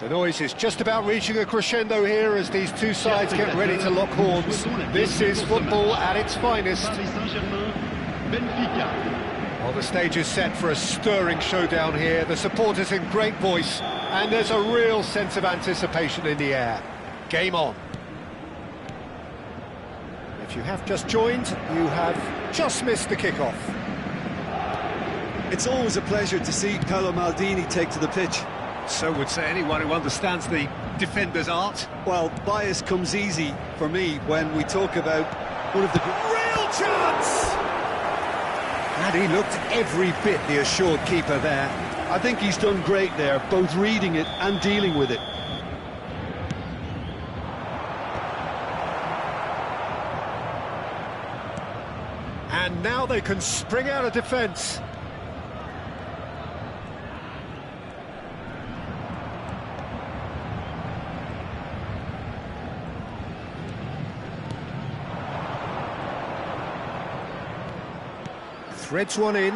The noise is just about reaching a crescendo here as these two sides get ready to lock horns. This is football at its finest. Well, the stage is set for a stirring showdown here. The supporters in great voice, and there's a real sense of anticipation in the air. Game on. If you have just joined, you have just missed the kickoff. It's always a pleasure to see Paolo Maldini take to the pitch. So would say anyone who understands the defender's art. Well, bias comes easy for me when we talk about one of the... Real chance! And he looked every bit the assured keeper there. I think he's done great there, both reading it and dealing with it. And now they can spring out of defence. Threads one in.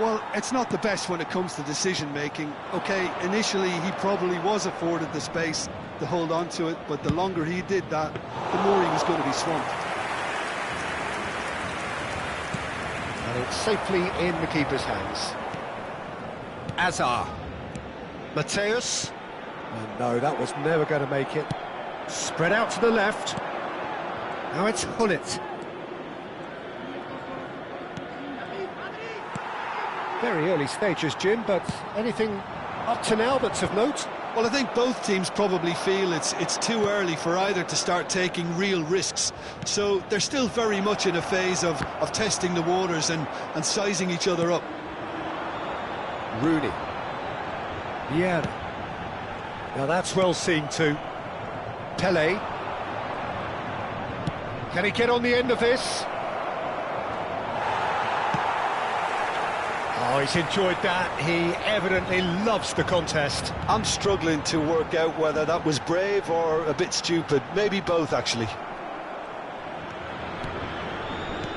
Well, it's not the best when it comes to decision-making. OK, initially he probably was afforded the space to hold on to it, but the longer he did that, the more he was going to be swamped. And it's safely in the keeper's hands. Azar. Mateus. And no, that was never going to make it. Spread out to the left. Now it's Hullet. Very early stages, Jim, but anything up to now that's of note? Well, I think both teams probably feel it's too early for either to start taking real risks. So they're still very much in a phase of testing the waters and sizing each other up. Rooney. Yeah. Now that's well seen too. Pele. Can he get on the end of this? Oh, he's enjoyed that. He evidently loves the contest. I'm struggling to work out whether that was brave or a bit stupid. Maybe both, actually.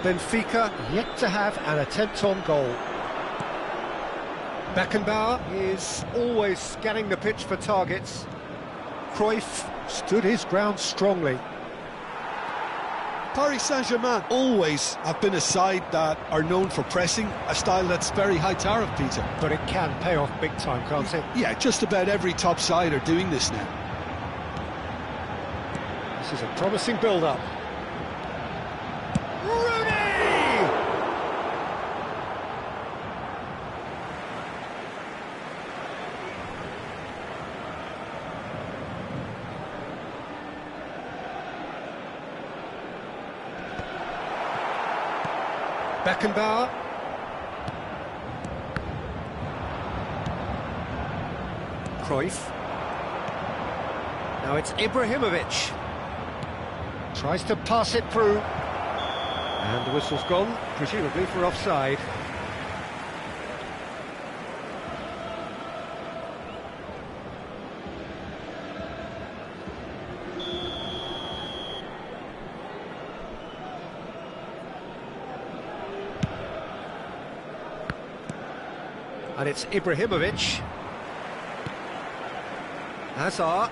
Benfica yet to have an attempt on goal. Beckenbauer is always scanning the pitch for targets. Cruyff stood his ground strongly. Paris Saint-Germain always have been a side that are known for pressing, a style that's very high tariff, Peter. But it can pay off big time, can't it? Yeah, just about every top side are doing this now. This is a promising build-up. Rooney! Beckenbauer. Cruyff. Now it's Ibrahimovic. Tries to pass it through. And the whistle's gone, presumably for offside. And it's Ibrahimovic. Hazard.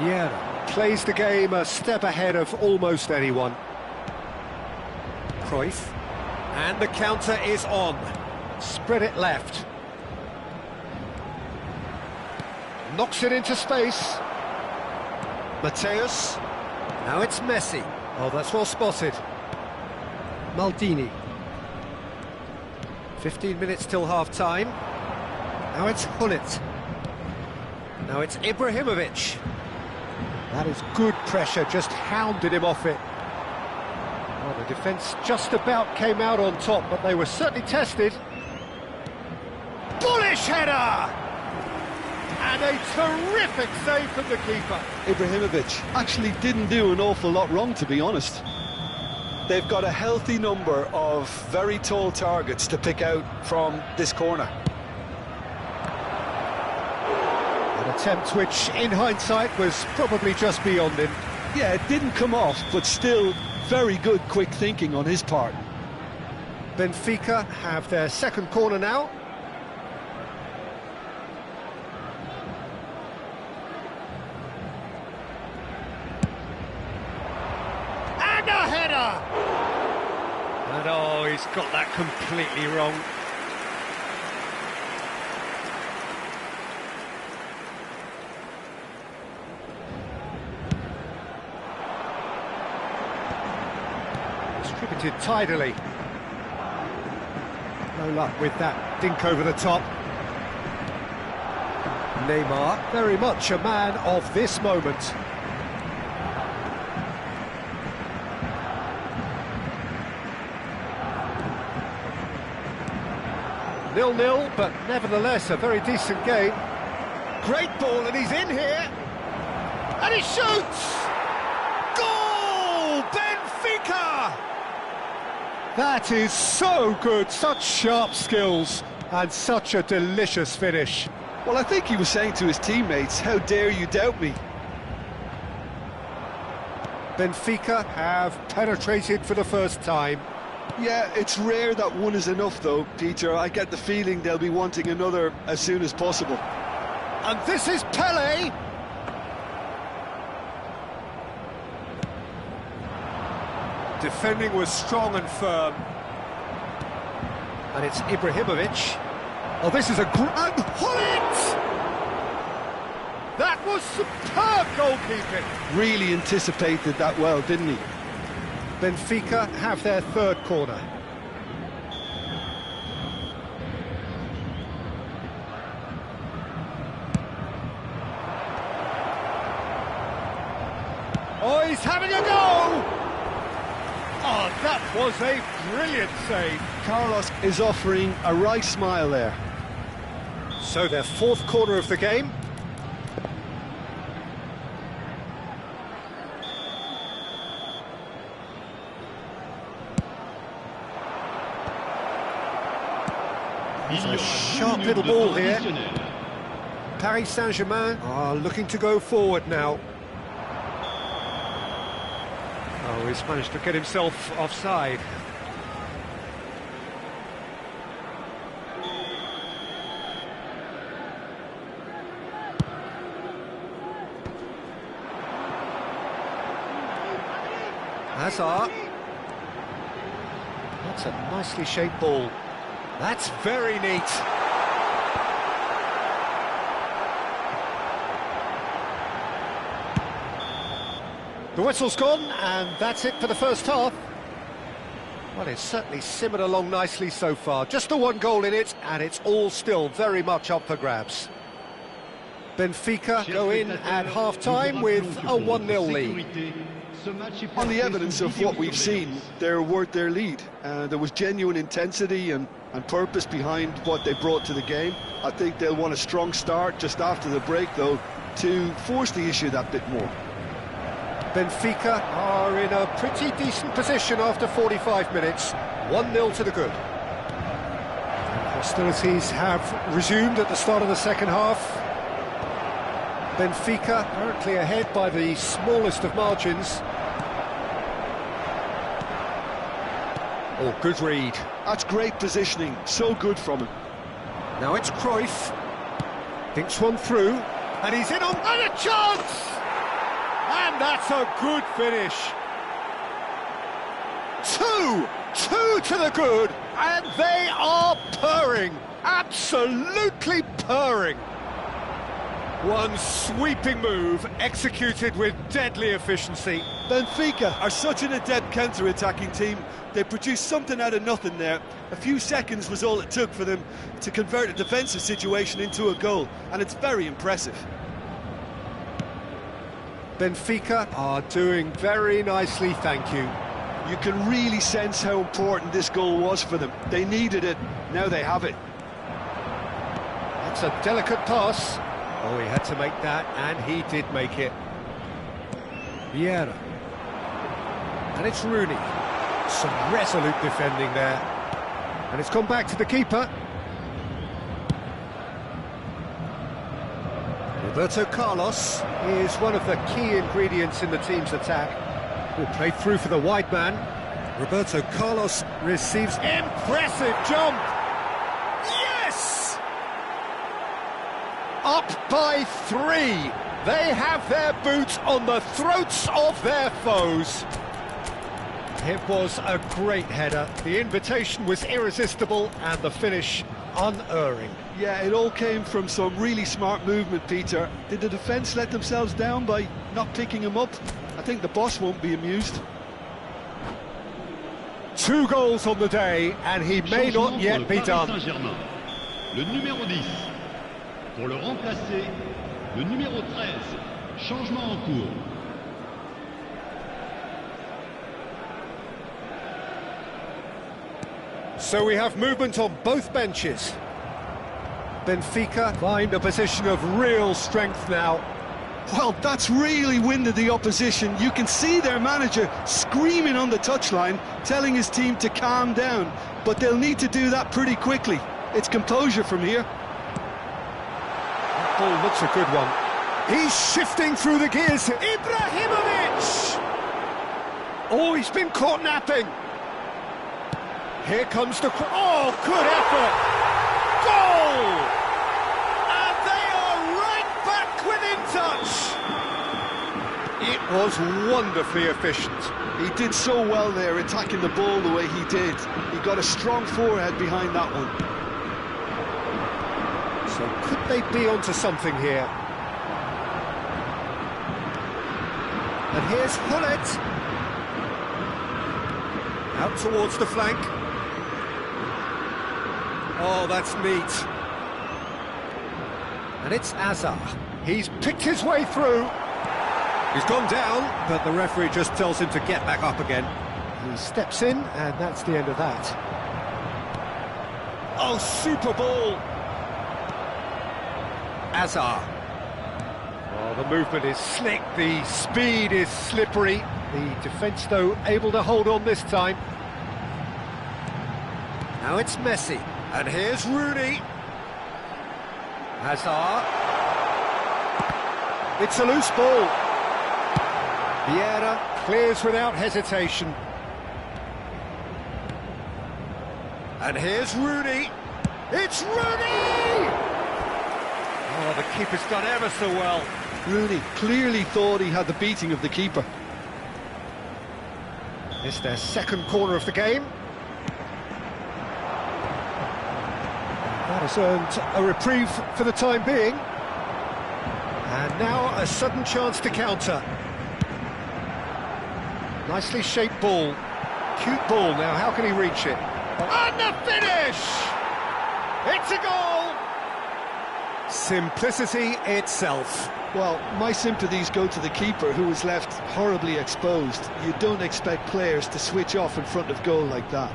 Yeah, plays the game a step ahead of almost anyone. Cruyff. And the counter is on. Spread it left. Knocks it into space. Mateus. Now it's Messi. Oh, that's well spotted. Maldini. 15 minutes till half-time. Now it's Hullet. Now it's Ibrahimovic. That is good pressure, just hounded him off it. Well, the defence just about came out on top, but they were certainly tested. Bullish header! And a terrific save from the keeper. Ibrahimovic actually didn't do an awful lot wrong, to be honest. They've got a healthy number of very tall targets to pick out from this corner. An attempt which, in hindsight, was probably just beyond him. Yeah, it didn't come off, but still very good quick thinking on his part. Benfica have their second corner now. header! And oh, he's got that completely wrong. Distributed tidily. No luck with that dink over the top. Neymar, very much a man of this moment. 0-0, but nevertheless a very decent game. Great ball, and he's in here. And he shoots! Goal! Benfica! That is so good, such sharp skills, and such a delicious finish. Well, I think he was saying to his teammates, how dare you doubt me? Benfica have penetrated for the first time. Yeah, it's rare that one is enough though, Peter. I get the feeling they'll be wanting another as soon as possible. And this is Pele! Defending was strong and firm. And it's Ibrahimovic. Oh, this is a great... Hullet! That was superb goalkeeping. Really anticipated that well, didn't he? Benfica have their third corner. Oh, he's having a go! Oh, that was a brilliant save. Carlos is offering a wry smile there. So their fourth corner of the game. It's a sharp little ball here. Paris Saint-Germain are looking to go forward now. Oh, he's managed to get himself offside. Hazard. That's a nicely shaped ball. That's very neat. The whistle's gone, and that's it for the first half. Well, it's certainly simmered along nicely so far. Just the one goal in it, and it's all still very much up for grabs. Benfica go in at half-time with a 1-0 lead. On the evidence of what we've seen, they're worth their lead. There was genuine intensity and purpose behind what they brought to the game. I think they'll want a strong start just after the break, though, to force the issue that bit more. Benfica are in a pretty decent position after 45 minutes. 1-0 to the good. And hostilities have resumed at the start of the second half. Benfica currently ahead by the smallest of margins. Oh, good read. That's great positioning, so good from him. Now it's Cruyff. Thinks one through, and he's in on... And a chance! And that's a good finish. Two to the good, and they are purring. Absolutely purring. One sweeping move, executed with deadly efficiency. Benfica are such an adept counter-attacking team. They produced something out of nothing there. A few seconds was all it took for them to convert a defensive situation into a goal, and it's very impressive. Benfica are doing very nicely, thank you. You can really sense how important this goal was for them. They needed it, now they have it. That's a delicate pass. Oh, he had to make that, and he did make it. Vieira. And it's Rooney. Some resolute defending there. And it's gone back to the keeper. Roberto Carlos is one of the key ingredients in the team's attack. Will play through for the wide man. Roberto Carlos receives impressive jump. Yes! Up by 3. They have their boots on the throats of their foes. It was a great header. The invitation was irresistible and the finish unerring. Yeah, it all came from some really smart movement, Peter. Did the defence let themselves down by not picking him up? I think the boss won't be amused. 2 goals on the day, and he may not yet be done. Le numéro 10. Pour le remplacer, le numéro 13. Changement en cours. So we have movement on both benches. Benfica find a position of real strength now. Well, that's really winded the opposition. You can see their manager screaming on the touchline, telling his team to calm down. But they'll need to do that pretty quickly. It's composure from here. That ball looks a good one. He's shifting through the gears. Ibrahimovic! Oh, he's been caught napping. Here comes the... Oh, good effort! Goal! And they are right back within touch! It was wonderfully efficient. He did so well there, attacking the ball the way he did. He got a strong forehead behind that one. So could they be onto something here? And here's Hullet. Out towards the flank. Oh, that's neat. And it's Azar. He's picked his way through. He's gone down, but the referee just tells him to get back up again. He steps in, and that's the end of that. Oh, super ball! Azar. Oh, the movement is slick, the speed is slippery. The defence, though, able to hold on this time. Now it's Messi. And here's Rooney. Hazard. It's a loose ball. Vieira clears without hesitation. And here's Rooney. It's Rooney! Oh, the keeper's done ever so well. Rooney clearly thought he had the beating of the keeper. It's their second corner of the game. That has earned a reprieve for the time being. And now a sudden chance to counter. Nicely shaped ball. Cute ball now, how can he reach it? And the finish! It's a goal! Simplicity itself. Well, my sympathies go to the keeper, who was left horribly exposed. You don't expect players to switch off in front of goal like that.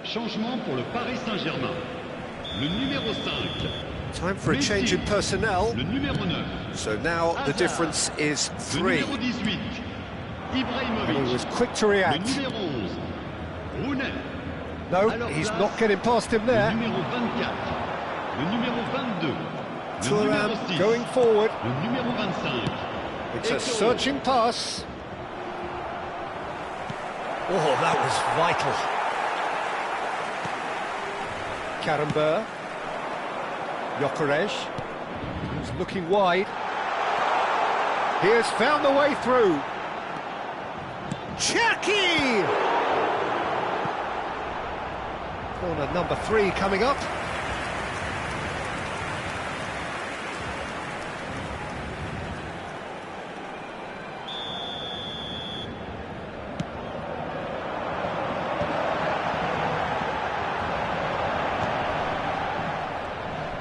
Changement pour le Paris Saint-Germain. Le numéro 5. Time for a change in personnel. Le numéro 9. So now the difference is 3. Le numéro 18. Ibrahimovic. And he was quick to Le react. numéro 11. Rooney. No, he's not getting past him there. Le numéro 24. Le numéro 22. Le numéro 6. Going forward. Le numéro 25. It's a searching pass. Oh, that was vital. Karambur. Gyökeres. He's looking wide. He has found the way through. Chucky! Corner number 3 coming up.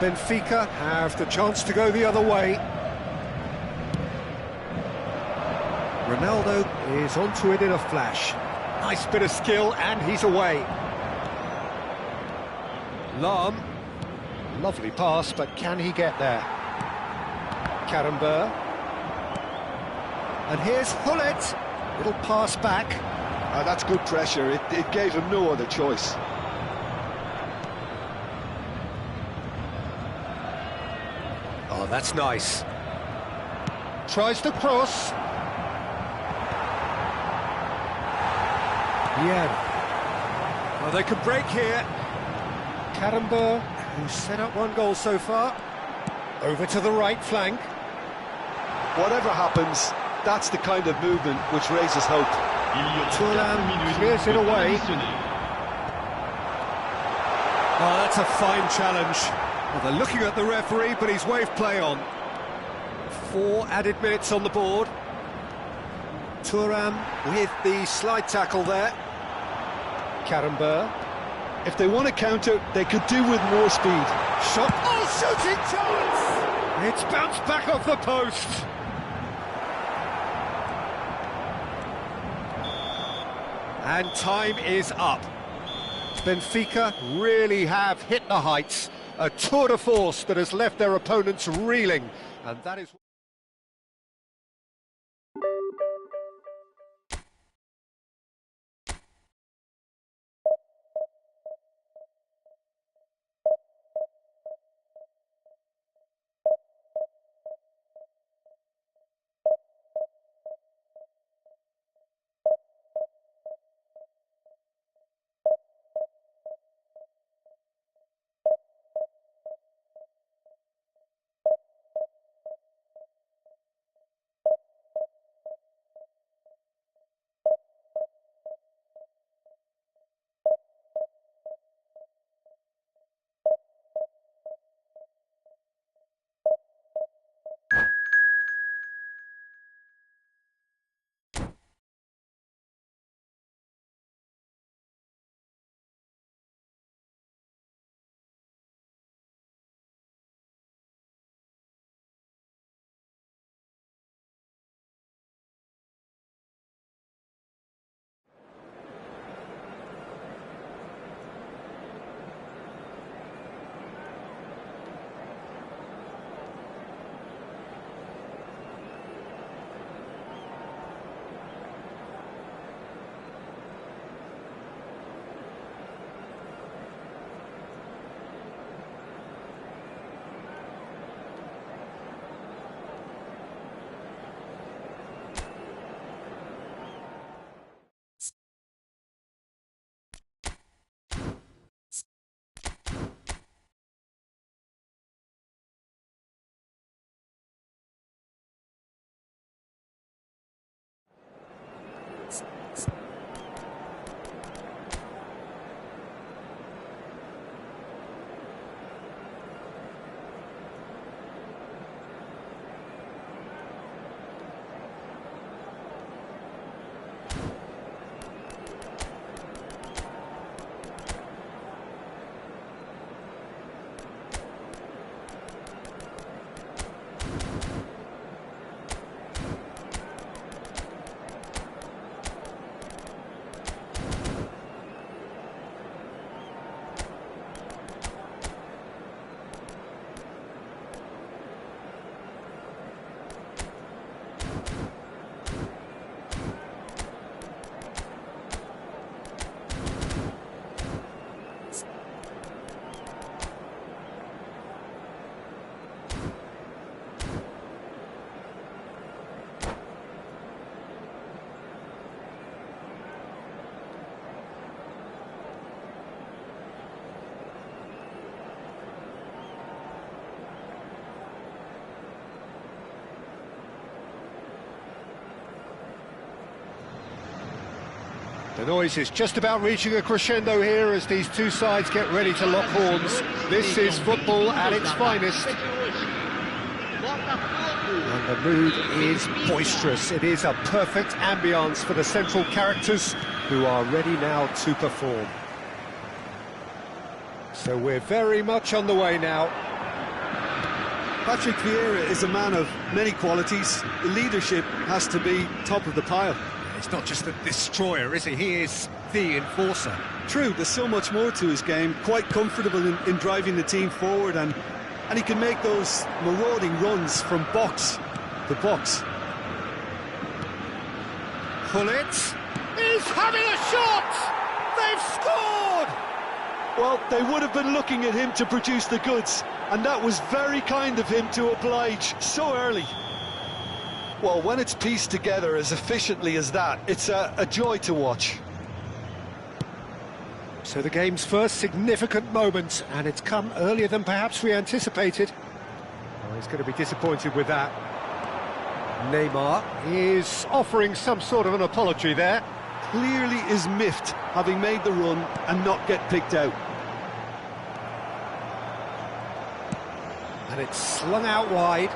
Benfica have the chance to go the other way. Ronaldo is onto it in a flash. Nice bit of skill, and he's away. Lahm, lovely pass, but can he get there? Karambur. And here's Hullet. Little pass back. That's good pressure. It gave him no other choice. Oh, that's nice. Tries to cross. Yeah. Well, they could break here. Karambur, who's set up one goal so far. Over to the right flank. Whatever happens, that's the kind of movement which raises hope. Thuram clears it away. Oh, that's a fine challenge. Well, they're looking at the referee, but he's waved play on. 4 added minutes on the board. Thuram with the slide tackle there. Karambur. If they want to counter, they could do with more speed. Shot. Oh, shooting chance! It's bounced back off the post. And time is up. Benfica really have hit the heights. A tour de force that has left their opponents reeling. And that is... The noise is just about reaching a crescendo here as these two sides get ready to lock horns. This is football at its finest. And the mood is boisterous. It is a perfect ambience for the central characters who are ready now to perform. So we're very much on the way now. Patrick Vieira is a man of many qualities. Leadership has to be top of the pile. He's not just a destroyer, is he? He is the enforcer. True, there's so much more to his game. Quite comfortable in driving the team forward, and he can make those marauding runs from box to box. Gullit is having a shot! They've scored! Well, they would have been looking at him to produce the goods, and that was very kind of him to oblige so early. Well, when it's pieced together as efficiently as that, it's a joy to watch. So the game's first significant moment, and it's come earlier than perhaps we anticipated. Oh, he's going to be disappointed with that. Neymar is offering some sort of an apology there. Clearly is miffed, having made the run and not get picked out. And it's slung out wide.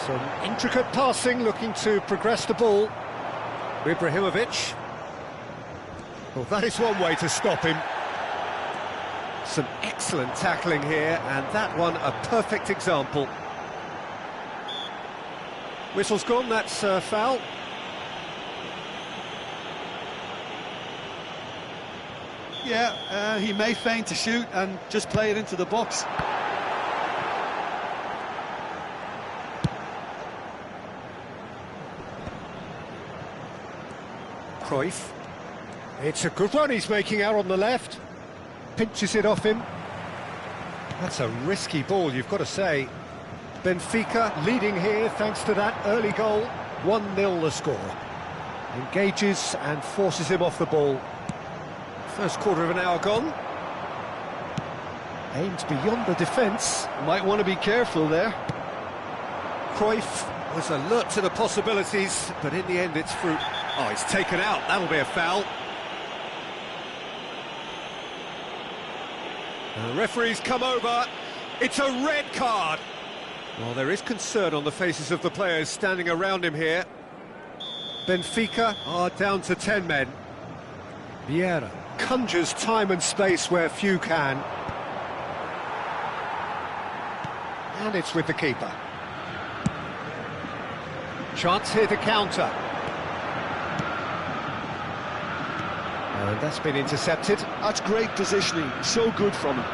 Some intricate passing, looking to progress the ball. Ibrahimovic. Well, that is one way to stop him. Some excellent tackling here, and that one a perfect example. Whistle's gone, that's foul. Yeah, he may feign to shoot and just play it into the box. Cruyff. It's a good run he's making out on the left. Pinches it off him. That's a risky ball, you've got to say. Benfica leading here thanks to that early goal. 1-0 the score. Engages and forces him off the ball. First quarter of an hour gone. Aimed beyond the defence. Might want to be careful there. Cruyff was alert to the possibilities, but in the end it's fruit. Oh, he's taken out, that'll be a foul. And the referee's come over, it's a red card. Well, there is concern on the faces of the players standing around him here. Benfica are down to 10 men. Vieira conjures time and space where few can. And it's with the keeper. Chance here to counter. And that's been intercepted. That's great positioning, so good from him.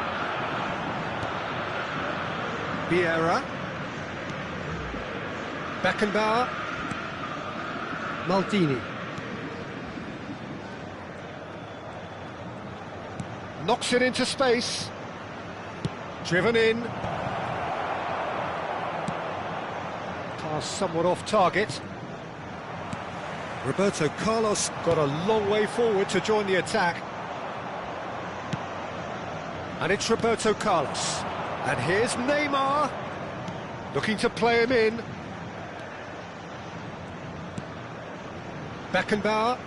Vieira. Beckenbauer. Maldini. Knocks it into space. Driven in. Pass somewhat off target. Roberto Carlos got a long way forward to join the attack. And it's Roberto Carlos. And here's Neymar. Looking to play him in. Beckenbauer.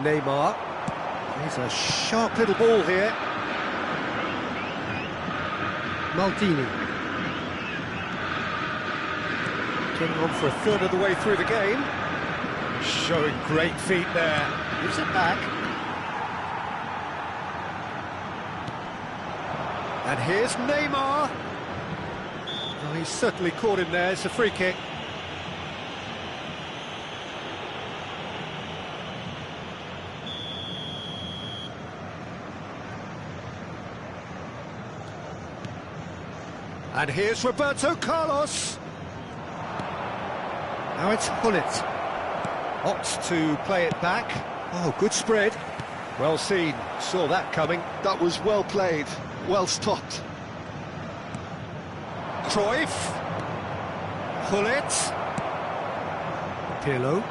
Neymar. He's a sharp little ball here. Maldini. Getting on for a third of the way through the game. Showing great feet there. Gives it back. And here's Neymar. Oh, he's certainly caught him there. It's a free kick. And here's Roberto Carlos. Now it's Gullit. Opts to play it back. Oh, good spread. Well seen. Saw that coming. That was well played, well stopped. Cruyff. Gullit. Pirlo.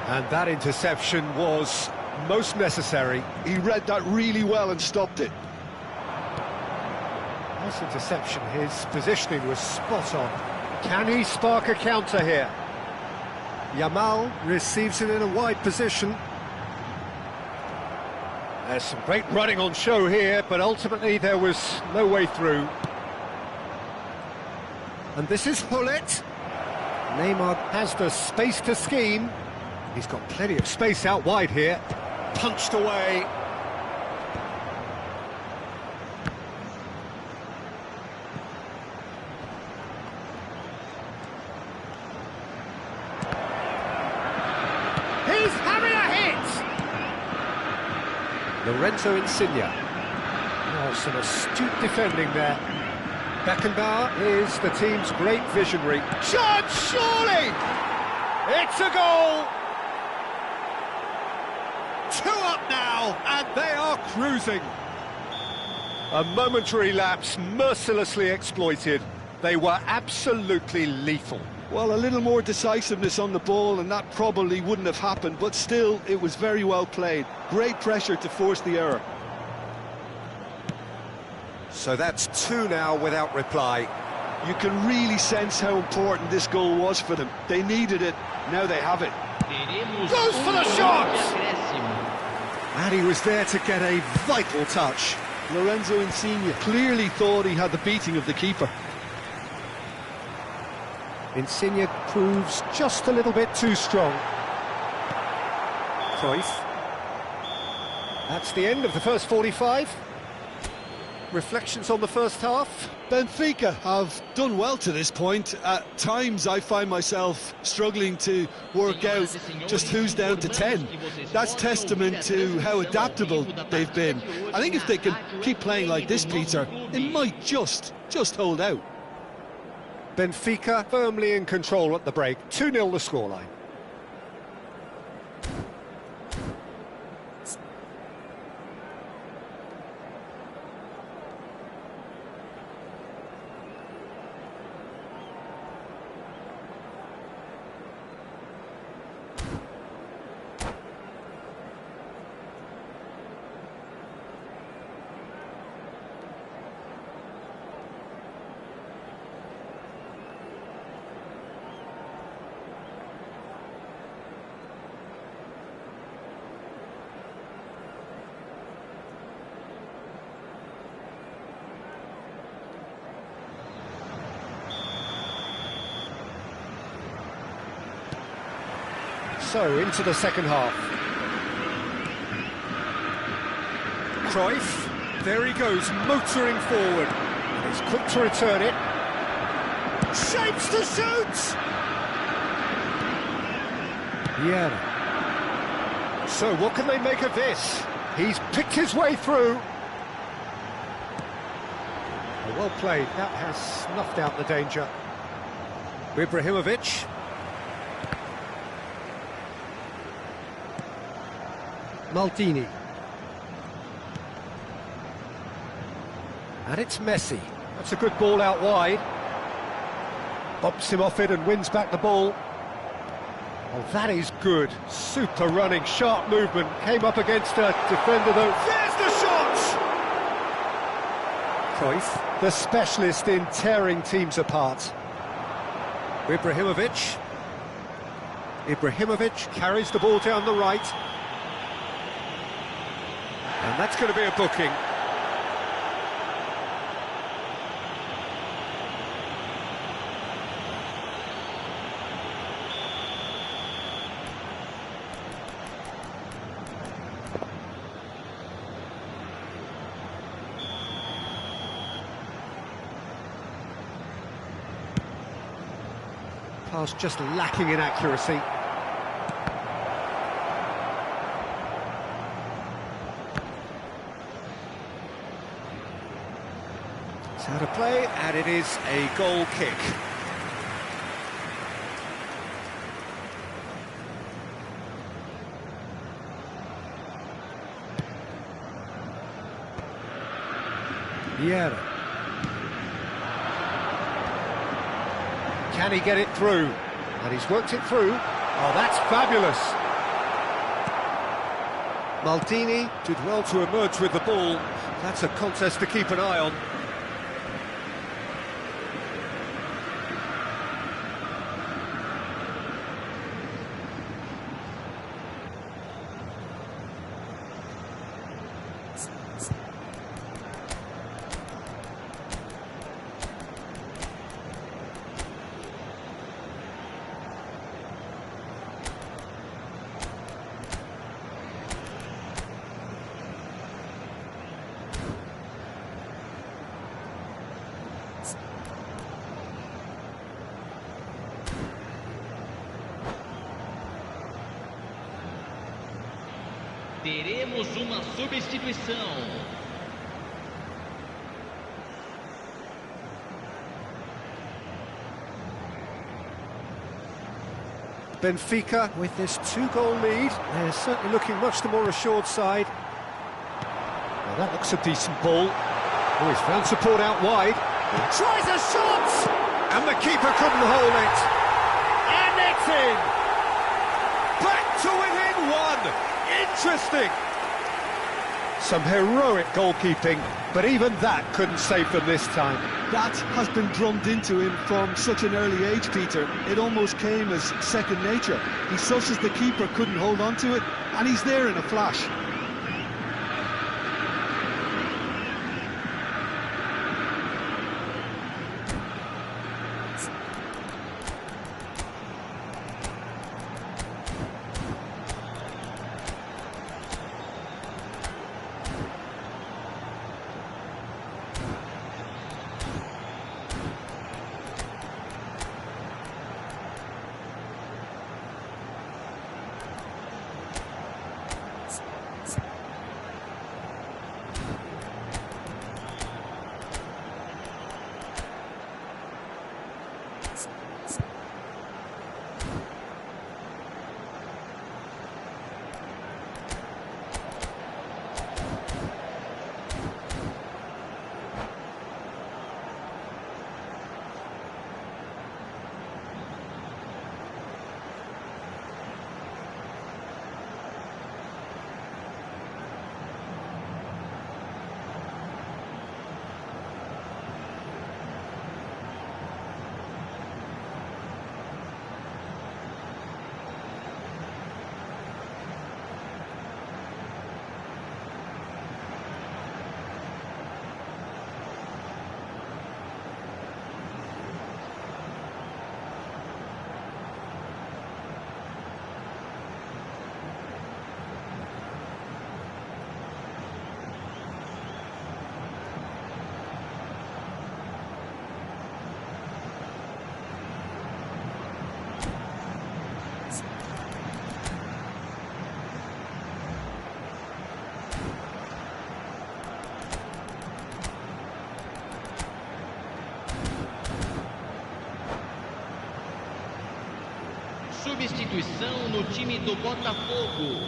And that interception was most necessary. He read that really well and stopped it. Nice interception, his positioning was spot on. Can he spark a counter here? Yamal receives it in a wide position. There's some great running on show here, but ultimately there was no way through. And this is Gullit. Neymar has the space to scheme. He's got plenty of space out wide here. Punched away. He's having a hit! Lorenzo Insigne. Oh, some astute defending there. Beckenbauer is the team's great visionary. Shot, surely! It's a goal! 2 up now, and they are cruising. A momentary lapse mercilessly exploited. They were absolutely lethal. Well, a little more decisiveness on the ball and that probably wouldn't have happened, but still, it was very well played. Great pressure to force the error. So that's 2 now without reply. You can really sense how important this goal was for them. They needed it, now they have it. Goes for the shot! And he was there to get a vital touch. Lorenzo Insigne clearly thought he had the beating of the keeper. Insigne proves just a little bit too strong. Cruyff. That's the end of the first 45. Reflections on the first half? Benfica have done well to this point. At times I find myself struggling to work out just who's down to 10. That's testament to how adaptable they've been. I think if they can keep playing like this, Peter, they might just hold out. Benfica firmly in control at the break. 2-0 the scoreline. So, into the second half. Cruyff, there he goes, motoring forward. He's quick to return it. Shapes to shoot! Yeah. So, what can they make of this? He's picked his way through. Well played, that has snuffed out the danger. Ibrahimovic. Maldini. And it's Messi. That's a good ball out wide. Bumps him off it and wins back the ball. Oh, that is good. Super running, sharp movement. Came up against a defender though. There's the shot! Cruyff, the specialist in tearing teams apart. Ibrahimovic. Ibrahimovic carries the ball down the right. And that's going to be a booking. Pass just lacking in accuracy. It's out of play, and it is a goal kick. Vieira. Can he get it through? And he's worked it through. Oh, that's fabulous. Maldini did well to emerge with the ball. That's a contest to keep an eye on. Teremos uma substituição. Benfica with this 2-goal lead. They're certainly looking much the more assured side. Well, that looks a decent ball. Oh, he's found support out wide. He tries a shot! And the keeper couldn't hold it. And it's in! Back to within one! Interesting! Some heroic goalkeeping, but even that couldn't save them this time. That has been drummed into him from such an early age, Peter. It almost came as second nature. He susses the keeper couldn't hold on to it, and he's there in a flash. Substituição no time do Botafogo.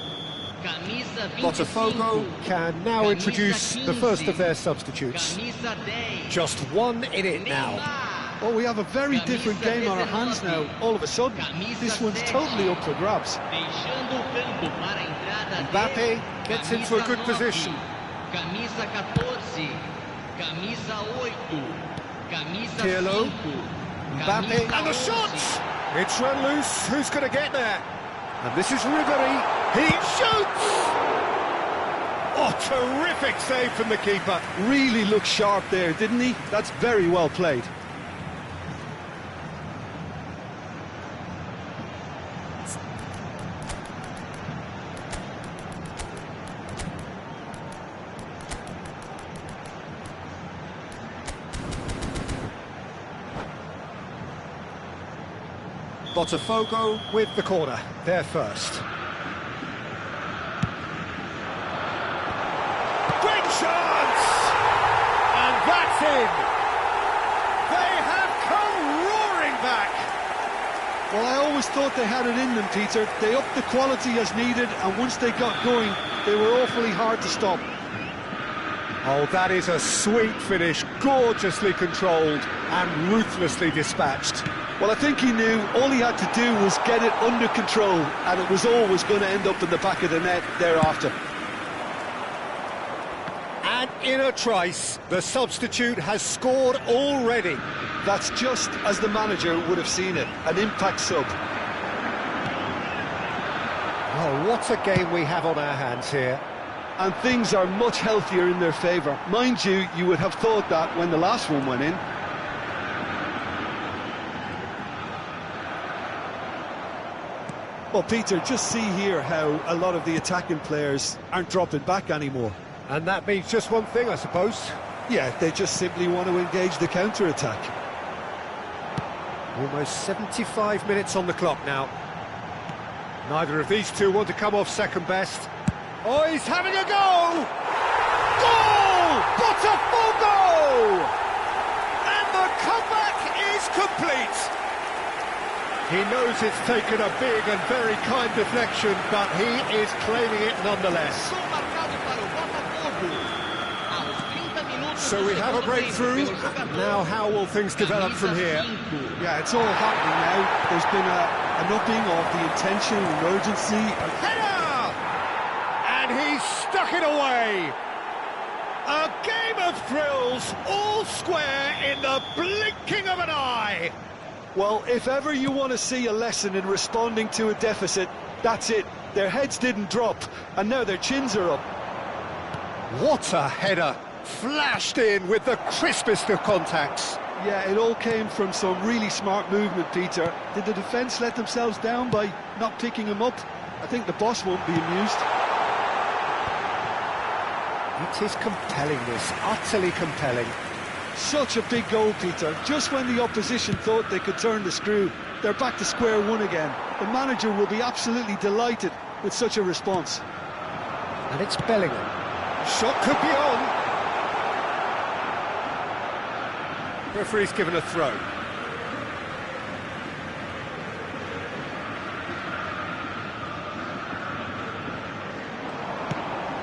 Camisa 25. Botafogo can now introduce the first of their substitutes. Camisa 10. Just one in it now. Oh, we have a very different game on our hands now, all of a sudden. This one's totally up for grabs. Deixando o campo para a entrada. Mbappe gets into a good position. Camisa 14. Camisa 8. Camisa Pirlo. 5. Mbappe and the shot! It's run loose. Who's going to get there? And this is Ribery. He shoots! Oh, terrific save from the keeper. Really looked sharp there, didn't he? That's very well played. Botafogo with the corner, they're first. Great chance! And that's in! They have come roaring back! Well, I always thought they had it in them, Peter. They upped the quality as needed, and once they got going, they were awfully hard to stop. Oh, that is a sweet finish, gorgeously controlled and ruthlessly dispatched. Well, I think he knew all he had to do was get it under control, and it was always going to end up in the back of the net thereafter. And in a trice, the substitute has scored already. That's just as the manager would have seen it, an impact sub. Oh, what a game we have on our hands here. And things are much healthier in their favour. Mind you, you would have thought that when the last one went in. Well, Peter, just see here how a lot of the attacking players aren't dropping back anymore. And that means just one thing, I suppose. Yeah, they just simply want to engage the counter-attack. Almost 75 minutes on the clock now. Neither of these two want to come off second best. Oh, he's having a go! Goal! Botafogo! And the comeback is complete. He knows it's taken a big and very kind deflection, but he is claiming it nonetheless. So we have a breakthrough. Now how will things develop from here? Yeah, it's all happening now. There's been an upping of the intention and urgency. Header! And he stuck it away. A game of thrills, all square in the blinking of an eye. Well, if ever you want to see a lesson in responding to a deficit, that's it. Their heads didn't drop, and now their chins are up. What a header! Flashed in with the crispest of contacts. Yeah, it all came from some really smart movement, Peter. Did the defence let themselves down by not picking him up? I think the boss won't be amused. It is compelling, this, utterly compelling. Such a big goal, Peter. Just when the opposition thought they could turn the screw, they're back to square one again. The manager will be absolutely delighted with such a response. And it's Bellingham. Shot could be on. Referee's given a throw.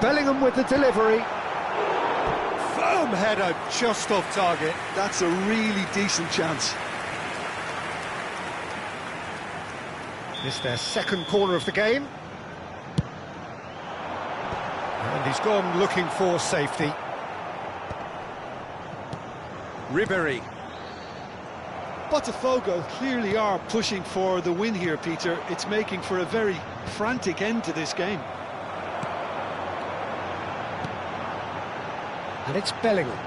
Bellingham with the delivery. Firm header just off target. That's a really decent chance. It's their second corner of the game. And he's gone looking for safety. Ribéry. Botafogo clearly are pushing for the win here, Peter. It's making for a very frantic end to this game. And it's Bellingham.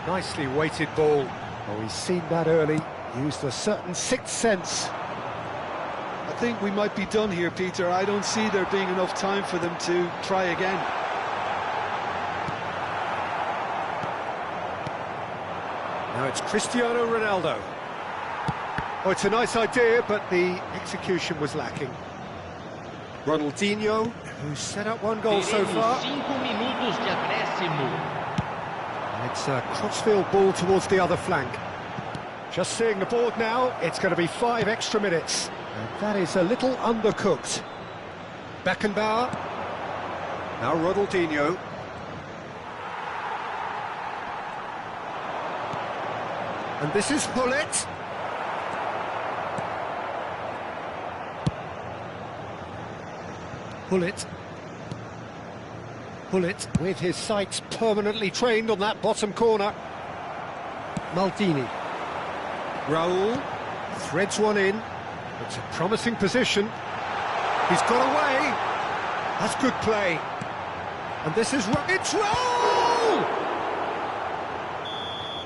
Nicely weighted ball. Oh, he's seen that early. Used a certain sixth sense. I think we might be done here, Peter. I don't see there being enough time for them to try again. Now it's Cristiano Ronaldo. Oh, it's a nice idea, but the execution was lacking. Ronaldinho, who's set up one goal so far. And it's a crossfield ball towards the other flank. Just seeing the board now, it's going to be 5 extra minutes. And that is a little undercooked. Beckenbauer. Now Ronaldinho. And this is Gullit. Gullit with his sights permanently trained on that bottom corner. Maldini. Raul threads one in. It's a promising position. He's got away. That's good play. And this is... It's Raul!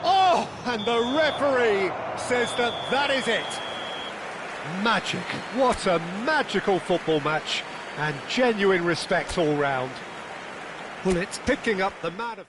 Oh, and the referee says that that is it. Magic. What a magical football match. And genuine respect all round. Gullit picking up the man of...